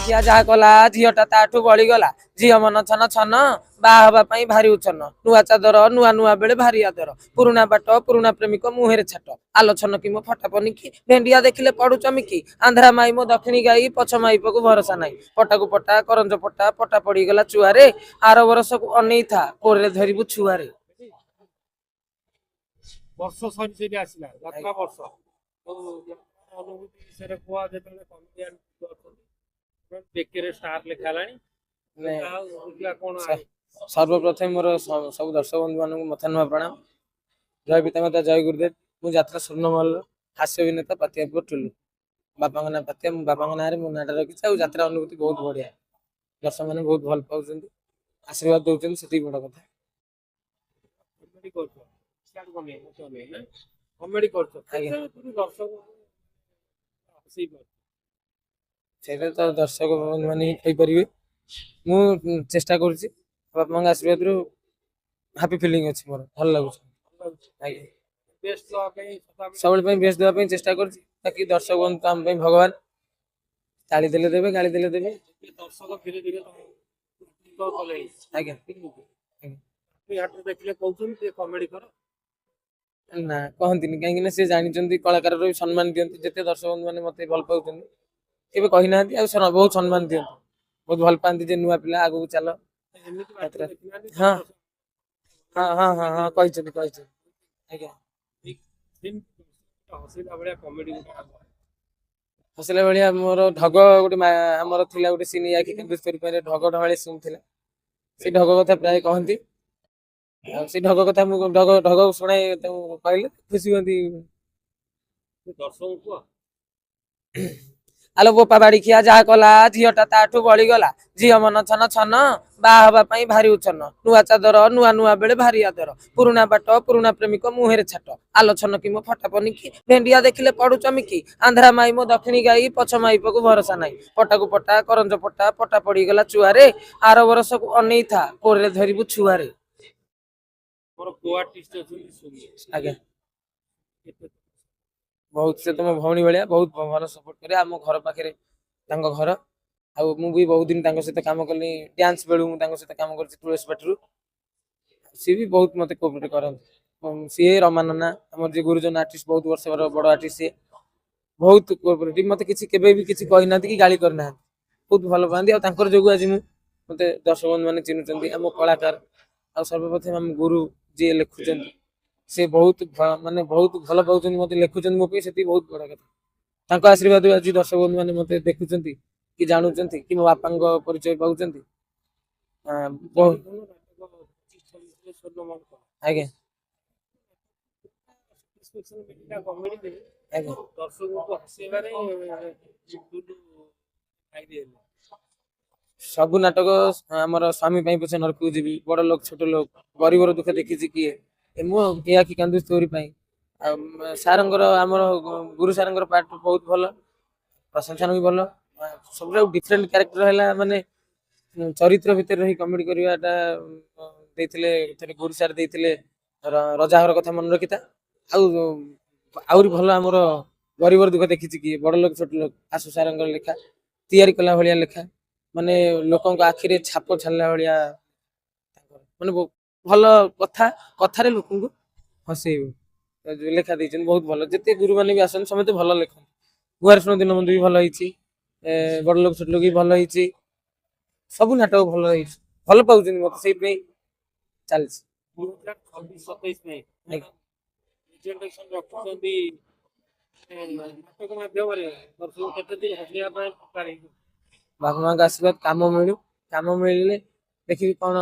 ବାଡ଼ିଖିଆ ଯାହା କଲା ଝିଅଟା ତାଠୁ ବଳିଗଲା। ଝିଅ ମନ ଛନ ଛନ ବାହା ହବା ପାଇଁ ଭାରି ଉଛନ। ନୂଆ ଚାଦର ନୂଆ ନୂଆ ବେଳେ ଭାରି ଆଦର। ପୁରୁଣା ବାଟ ପୁରୁଣା ପ୍ରେମିକ ମୁହେଁରେ ଛାଟ। ଆଲୋଚନ କି ମୋ ଫଟା ପନିକି ଭେଣ୍ଡିଆ ଦେଖିଲେ ପଡୁ ଚମିକି। ଆନ୍ଧ୍ରା ମାଇ ମୋ ଦକ୍ଷିଣୀ ଗାଈ ପଛ ମାଇପକୁ ଭରସା ନାହିଁ। ପଟାକୁ ପଟା କରଞ୍ଜ ପଟା ପଟା ପଡିଗଲା ଚୁଆରେ। ଆର ବର୍ଷକୁ ଅନେଇଥା କୋଳରେ ଧରିବୁ ଛୁଆରେ। ବର୍ଷ ସରି ସରି ଆସିଲା ଯାତ୍ରା ବର୍ଷ ଅନୁଭୂତି ବିଷୟରେ କୁହ। ଯେତେବେଳେ କମେଡିଆନ ବେକେରେ ଷ୍ଟାର ଲେଖା ହେଲାଣି କଣ ସର୍ବପ୍ରଥମେ ମୋର ସବୁ ଦର୍ଶକ ବନ୍ଧୁ ମାନଙ୍କୁ ମଥା ନୂଆ ପ୍ରଣାମ। ଜୟ ପିତାମାତା ଜୟ ଗୁରୁଦେବ। ମୁଁ ଯାତ୍ରା ସ୍ୱର୍ଣ୍ଣମହଲ ହାସ୍ୟ ଅଭିନେତା ପାତିଆପୁର ଟୁଲୁ। ବାପାଙ୍କ ନାଁ ପାତିଆ, ମୁଁ ବାପାଙ୍କ ନାଁରେ ମୋ ନାଁଟା ରଖିଛି। ଆଉ ଯାତ୍ରା ଅନୁଭୂତି ବହୁତ ବଢିଆ। ଦର୍ଶକ ମାନେ ବହୁତ ଭଲ ପାଉଛନ୍ତି, ଆଶୀର୍ବାଦ ଦଉଛନ୍ତି, ସେତିକି ବଡ କଥା। କମେଡି କରୁଛ ଆଜ୍ଞା, ଦର୍ଶକ ସେଇଟା ତ ଦର୍ଶକ ମାନେ ହିଁ କହିପାରିବେ। ମୁଁ ଚେଷ୍ଟା କରୁଛି, ବାପା ମାଙ୍କ ଆଶୀର୍ବାଦରୁ ହାପି ଫିଲିଂ ଅଛି, ମୋର ଭଲ ଲାଗୁଛି। ଆଜ୍ଞା, ସବୁବେଳେ ପାଇଁ ବେଷ୍ଟ ଦେବା ପାଇଁ ଚେଷ୍ଟା କରୁଛି। ତାକି ଦର୍ଶକ ବନ୍ଧୁ ଆମ ପାଇଁ ଭଗବାନ। ଗାଳି ଦେଲେ ଦେବେ, ଗାଳି ଦେଲେ ଦେବେ। ଦର୍ଶକ ଧୀରେ ଧୀରେ ଆଜ୍ଞା, ଦେଖିଲେ କହୁଛନ୍ତି କମେଡି କର। ନା କହନ୍ତିନି, କାହିଁକି ନା ସେ ଜାଣିଛନ୍ତି କଳାକାରର ବି ସମ୍ମାନ ଦିଅନ୍ତି। ଯେତେ ଦର୍ଶକ ବନ୍ଧୁ ମାନେ ମତେ ଭଲ ପାଉଛନ୍ତି କେବେ କହିନାହାନ୍ତି। ଆଉ ବହୁତ ସମ୍ମାନ ଦିଅନ୍ତି, ବହୁତ ଭଲ ପାଆନ୍ତି ଯେ ନୂଆ ପିଲା ଆଗକୁ ଚାଲ। ହଁ ହଁ ହଁ ହଁ ହଁ କହିଛନ୍ତି କହିଛନ୍ତି। ଆଜ୍ଞା, ହସିଲା ଭଳିଆ ମୋର ଢଗ ଗୋଟେ ଆମର ଥିଲା ଗୋଟେ ସିନି ଆଖି ଢଗ ଢମାଳି ସିନ୍ ଥିଲା। ସେ ଢଗ କଥା ପ୍ରାୟ କହନ୍ତି। ଆଉ ସେ ଢଗ କଥା ମୁଁ ଢଗ ଶୁଣାଇ ତାଙ୍କୁ କହିଲେ ଖୁସି ହୁଅନ୍ତି। ଦର୍ଶକ ଆଲୋ ବୋପା ବାଡ଼ିଖିଆ ଯାହା କଲା ଝିଅଟା ତାଠୁ ବଳିଗଲା। ଝିଅ ମନ ଛନ ଛନ ବାହା ହବା ପାଇଁ ଭାରି ଉଛନ। ନୂଆ ଚାଦର ନୂଆ ନୂଆ ବେଳେ ଭାରି ଆଦର। ପୁରୁଣା ବାଟ ପୁରୁଣା ପ୍ରେମିକ ମୁହେଁରେ ଛାଟ। ଆଲୋଚନ କି ମୋ ଫଟା ପନିକି ଭେଣ୍ଡିଆ ଦେଖିଲେ ପଡୁ ଚମିକି। ଆନ୍ଧ୍ରା ମାଇ ମୋ ଦକ୍ଷିଣୀ ଗାଈ ପଛ ମାଇପକୁ ଭରସା ନାହିଁ। ପଟାକୁ ପଟା କରଞ୍ଜ ପଟା ପଟା ପଡିଗଲା ଚୁଆରେ। ଆର ବର୍ଷକୁ ଅନେଇଥା କୋଳରେ ଧରିବୁ ଛୁଆରେ। ଆଜ୍ଞା, ବହୁତ ସେ ତମ ଭଉଣୀ ଭଳିଆ, ବହୁତ ଭଲ ସପୋର୍ଟ କରେ। ଆମ ଘର ପାଖରେ ତାଙ୍କ ଘର। ଆଉ ମୁଁ ବି ବହୁତ ଦିନ ତାଙ୍କ ସହିତ କାମ କଲି। ଡ୍ୟାନ୍ସ ବେଳୁ ମୁଁ ତାଙ୍କ ସହିତ କାମ କରିଛି ତୁଳସୀ ପାଟିରୁ। ସିଏ ବି ବହୁତ ମତେ କୋଅପରେଟ କରନ୍ତି। ସିଏ ରମାନନା ଆମର ଯିଏ ଗୁରୁଜନ ଆର୍ଟିଷ୍ଟ, ବହୁତ ବର୍ଷ ବଡ ଆର୍ଟିଷ୍ଟ ସିଏ। ବହୁତ କୋଅପରେଟିଭ, ମତେ କିଛି କେବେ ବି କିଛି କହିନାହାନ୍ତି କି ଗାଳି କରିନାହାନ୍ତି। ବହୁତ ଭଲ ପାଆନ୍ତି। ଆଉ ତାଙ୍କର ଯୋଗୁ ଆଜି ମୁଁ ମତେ ଦର୍ଶକ ବନ୍ଧୁ ମାନେ ଚିହ୍ନୁଛନ୍ତି, ଆମ କଳାକାର। ଆଉ ସର୍ବପ୍ରଥମେ ଆମ ଗୁରୁ ଯିଏ ଲେଖୁଛନ୍ତି, ସେ ବହୁତ ମାନେ ବହୁତ ଭଲ ପାଉଛନ୍ତି ମତେ, ଲେଖୁଛନ୍ତି ମୋ ପାଇଁ, ସେତିକି ବହୁତ ବଡ କଥା। ତାଙ୍କ ଆଶୀର୍ବାଦ ଆଜି ଦର୍ଶକ ବନ୍ଧୁ ମାନେ ମତେ ଦେଖୁଛନ୍ତି କି ଜାଣୁଛନ୍ତି କି ମୋ ବାପାଙ୍କ ପରିଚୟ ପାଉଛନ୍ତି। ଆଜ୍ଞା, ସବୁ ନାଟକ ଆମର ସ୍ୱାମୀ ପାଇଁ ପଛେ ନରକକୁ ଯିବି, ବଡ ଲୋକ ଛୋଟ ଲୋକ, ଗରିବର ଦୁଃଖ ଦେଖିଛି କିଏ, ମୁଁ ଏ ଆଖି କାନ୍ଦୁଛି ତୋରି ପାଇଁ। ଆଉ ସାରଙ୍କର ଆମର ଗୁରୁ ସାରଙ୍କର ପାଠ ବହୁତ ଭଲ, ପ୍ରଶଂସନ ବି ଭଲ। ସବୁଠାରୁ ଡିଫରେଣ୍ଟ କ୍ୟାରେକ୍ଟର ହେଲା ମାନେ ଚରିତ୍ର ଭିତରେ ରହି କମେଡି କରିବାଟା ଦେଇଥିଲେ। ଗୁରୁ ସାର ଦେଇଥିଲେ ରଜା ଘର କଥା ମନେ ରଖିଥା। ଆଉ ଆହୁରି ଭଲ ଆମର ଗରିବର ଦୁଃଖ ଦେଖିଛି କିଏ, ବଡ ଲୋକ ଛୋଟ ଲୋକ, ଆଶୁ ସାରଙ୍କର ଲେଖା ତିଆରି କଲା ଭଳିଆ ଲେଖା, ମାନେ ଲୋକଙ୍କ ଆଖିରେ ଛାପ ଛାଡ଼ିଲା ଭଳିଆ। ମାନେ ଭଲ କଥା, କଥାରେ ଲୋକଙ୍କୁ ହସେଇବ ଲେଖା ଦେଇଛନ୍ତି, ବହୁତ ଭଲ। ଯେତେ ଗୁରୁ ମାନେ ବି ଆସନ୍ତି ସମସ୍ତେ ଭଲ ଲେଖନ୍ତି। ଗୁହାରି ଶୁଣ ଦୀନବନ୍ଧୁ ବି ଭଲ ହେଇଛି, ବଡ ଲୋକ ଛୋଟ ଲୋକ ବି ଭଲ ହେଇଛି। ସବୁ ନାଟକ ଭଲ ହେଇଛି, ଭଲ ପାଉଛନ୍ତି ମତେ, ସେଇଥିପାଇଁ ଚାଲିଛି। ବାପା ମାଙ୍କ ଆଶୀର୍ବାଦ, କାମ ମିଳୁ, କାମ ମିଳିଲେ ଦେଖିବି କଣ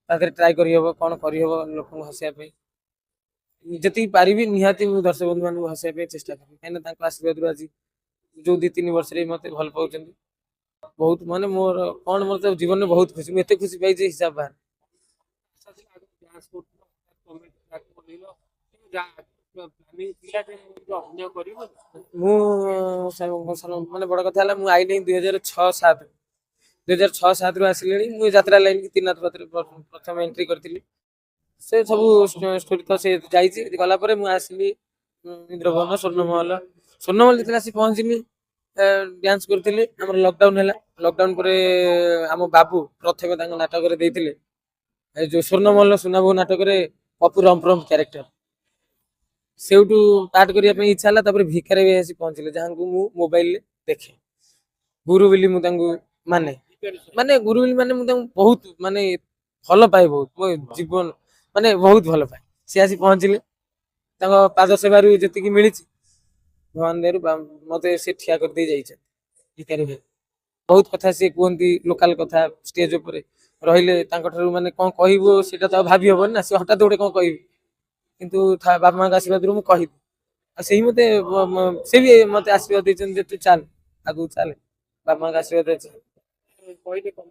ତା ଦେହରେ ଟ୍ରାଏ କରିହବ, କଣ କରିହବ ଲୋକଙ୍କୁ ହସେଇବା ପାଇଁ। ଯେତିକି ପାରିବି ନିହାତି ମୁଁ ଦର୍ଶକ ବନ୍ଧୁ ମାନଙ୍କୁ ହସେଇବା ପାଇଁ ଚେଷ୍ଟା କରିବି। କାହିଁକିନା ତାଙ୍କ ଆଶୀର୍ବାଦରୁ ଆଜି ଯୋଉ 2-3 ବର୍ଷରେ ମତେ ଭଲ ପାଉଛନ୍ତି ବହୁତ। ମାନେ ମୋର କଣ, ମୋର ତ ଜୀବନରେ ବହୁତ ଖୁସି, ମୁଁ ଏତେ ଖୁସି ପାଇଛି ହିସାବ ବାହାର। ମୁଁ ମାନେ ବଡ କଥା ହେଲା, ମୁଁ ଆଇଲି 2006-07। 2006-07 ରୁ ଆସିଲିଣି ମୁଁ ଯାତ୍ରା ଲାଇନ କି ତ୍ରିନାଥ ପାତ୍ରରେ ପ୍ରଥମେ ଏଣ୍ଟ୍ରି କରିଥିଲି। ସେ ସବୁ ଷ୍ଟୋରି ତ ସେ ଯାଇଛି, ଗଲା ପରେ ମୁଁ ଆସିଲି ଇନ୍ଦ୍ରଭବନ, ସ୍ୱର୍ଣ୍ଣମହଲ। ସ୍ୱର୍ଣ୍ଣମହଲ ଯେତେବେଳେ ଆସି ପହଞ୍ଚିଲି, ଡ୍ୟାନ୍ସ କରୁଥିଲି, ଆମର ଲକଡାଉନ ହେଲା। ଲକଡାଉନ ପରେ ଆମ ବାବୁ ପ୍ରଥମେ ତାଙ୍କ ନାଟକରେ ଦେଇଥିଲେ ଏ ଯୋଉ ସ୍ୱର୍ଣ୍ଣମଲ୍ଲ ସୁନାବୋହୁ ନାଟକରେ ପପୁ ରମ୍ପରମ୍ପ କ୍ୟାରେକ୍ଟର। ସେଇଠୁ ପାଠ କରିବା ପାଇଁ ଇଚ୍ଛା ହେଲା, ତାପରେ ଭିକାରେ ବି ଆସି ପହଞ୍ଚିଲେ, ଯାହାଙ୍କୁ ମୁଁ ମୋବାଇଲରେ ଦେଖେ। ଗୁରୁ ବୋଲି ମୁଁ ତାଙ୍କୁ ମାନେ ମାନେ ଗୁରୁ ବୋଲି ମାନେ ମୁଁ ତାଙ୍କୁ ବହୁତ ମାନେ ଭଲ ପାଏ, ବହୁତ ମୋ ଜୀବନ ମାନେ ବହୁତ ଭଲ ପାଏ। ସିଏ ଆସି ପହଞ୍ଚିଲେ, ତାଙ୍କ ପାଦ ସେବାରୁ ଯେତିକି ମିଳିଛି ଭଗବାନ ଦୟାରୁ ମତେ ସେ ଠିଆ କରିଦେଇ ଯାଇଛନ୍ତି ଭିକାରୀ ଭାଇ। ବହୁତ କଥା ସିଏ କୁହନ୍ତି, ଲୋକାଲ କଥା ଷ୍ଟେଜ ଉପରେ ରହିଲେ ତାଙ୍କ ଠାରୁ ମାନେ କଣ କହିବୁ ସେଇଟା ତ ଆଉ ଭାବି ହବନି ନା, ସେ ହଠାତ୍ ଗୋଟେ କଣ କହିବି, କିନ୍ତୁ ବାପା ମାଙ୍କ ଆଶୀର୍ବାଦରୁ ମୁଁ କହିବି। ଆଉ ସେଇ ମତେ ସେ ବି ମତେ ଆଶୀର୍ବାଦ ଦେଇଛନ୍ତି ଯେ ତୁ ଚାଲ ଆଗକୁ ଚାଲେ, ବାପା ମାଙ୍କ ଆଶୀର୍ବାଦ ଅଛି। କହିଲେ କଣ?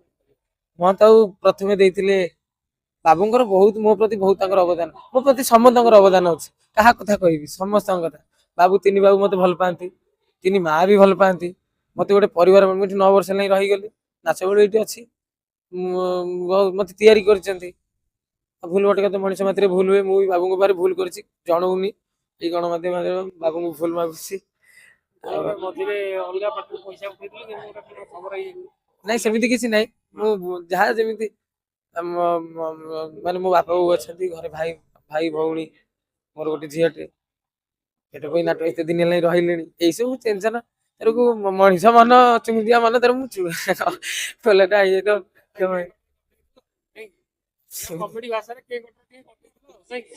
ମତେ ଆଉ ପ୍ରଥମେ ଦେଇଥିଲେ, ବାବୁଙ୍କର ବହୁତ ମୋ ପ୍ରତି ବହୁତ ତାଙ୍କର ଅବଦାନ, ମୋ ପ୍ରତି ସମସ୍ତଙ୍କର ଅବଦାନ ଅଛି। କାହା କଥା କହିବି, ସମସ୍ତଙ୍କ କଥା। ବାବୁ ତିନି ବାବୁ ମତେ ଭଲ ପାଆନ୍ତି, ତିନି ମା ବି ଭଲ ପାଆନ୍ତି। ମତେ ଗୋଟେ ପରିବାର, ମୁଁ ଏଠି 9 ବର୍ଷ ହେଲାଣି ରହିଗଲି, ନାଚ ବେଳ ଏଇଠି ଅଛି। ମତେ ତିଆରି କରିଛନ୍ତି। ଭୁଲ ଭଟକା ତ ମଣିଷ ମାତ୍ରେ ଭୁଲ ହୁଏ, ମୁଁ ବି ବାବୁଙ୍କ ପାଖରେ ଭୁଲ କରିଛି, ଜଣଉନି ଏଇ ଗଣମାଧ୍ୟମ ବାବୁଙ୍କୁ ଭୁଲ ମାଗୁଛି। ମଝିରେ ଅଲଗା ପାଖରୁ ପଇସା ଉଠେଇଥିଲେ, କିନ୍ତୁ ଗୋଟେ କଣ ଖବର ହେଇଯାଇଛି? ନାଇଁ ସେମିତି କିଛି ନାହିଁ, ମୁଁ ଯାହା ଯେମିତି ମାନେ ମୋ ବାପା ବୋଉ ଅଛନ୍ତି ଘରେ, ଭାଇ ଭାଇ ଭଉଣୀ, ମୋର ଗୋଟେ ଝିଅଟେ, ସେଟା ପାଇଁ ନାଟକ ଏତେ ଦିନ ହେଲାଣି ରହିଲେଣି, ଏଇ ସବୁ ଟେନସନ ତେଣୁ ମଣିଷ ମନ ଚୁମୁକିଆ ମନ ତାର ମୁଁ ଫୋଲଟା ହେଇଯାଇଥିବ। କମେଡି ଭାଷାରେ କିଏ ଗୋଟେ ଟିକେ କରିଦେଇଥିବ ଆଉ, ନାଇଁ କି?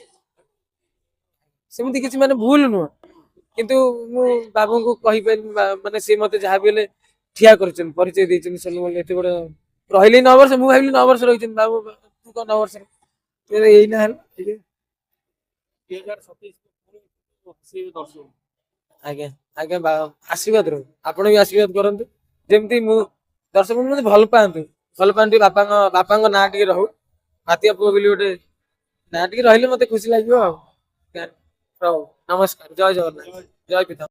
ସେମିତି କିଛି ମାନେ ଭୁଲ ନୁହଁ, କିନ୍ତୁ ମୁଁ ବାବୁଙ୍କୁ କହିପାରିବି, ମାନେ ସିଏ ମତେ ଯାହା ବି ହେଲେ ଠିଆ କରିଛନ୍ତି, ପରିଚୟ ଦେଇଛନ୍ତି। ସ୍ୱର୍ଣ୍ଣମଲ୍ଲ ଏତେ ବଡ ରହିଲି 9 ବର୍ଷ, ମୁଁ ଭାବିଲି 9 ବର୍ଷ ରହିଛନ୍ତି, ବାବୁ ତୁ କଣ 9 ବର୍ଷ ଏଇନା ହେଲା। 2027 ଦର୍ଶକ। ଆଜ୍ଞା ଆଜ୍ଞା, ଆଶୀର୍ବାଦ ରହୁ, ଆପଣ ବି ଆଶୀର୍ବାଦ କରନ୍ତୁ, ଯେମିତି ମୁଁ ଦର୍ଶକ ମତେ ଭଲ ପାଆନ୍ତୁ, ଭଲ ପାଆନ୍ତି। ବାପାଙ୍କ ନାଁ ଟିକେ ରହୁ, ମାତିଆ ପୁଅ ବୋଲି ଗୋଟେ ନାଁ ଟିକେ ରହିଲେ ମତେ ଖୁସି ଲାଗିବ ଆଉ। ହଉ ନମସ୍କାର, ଜୟ ଜଗନ୍ନାଥ, ଜୟ ପିତା।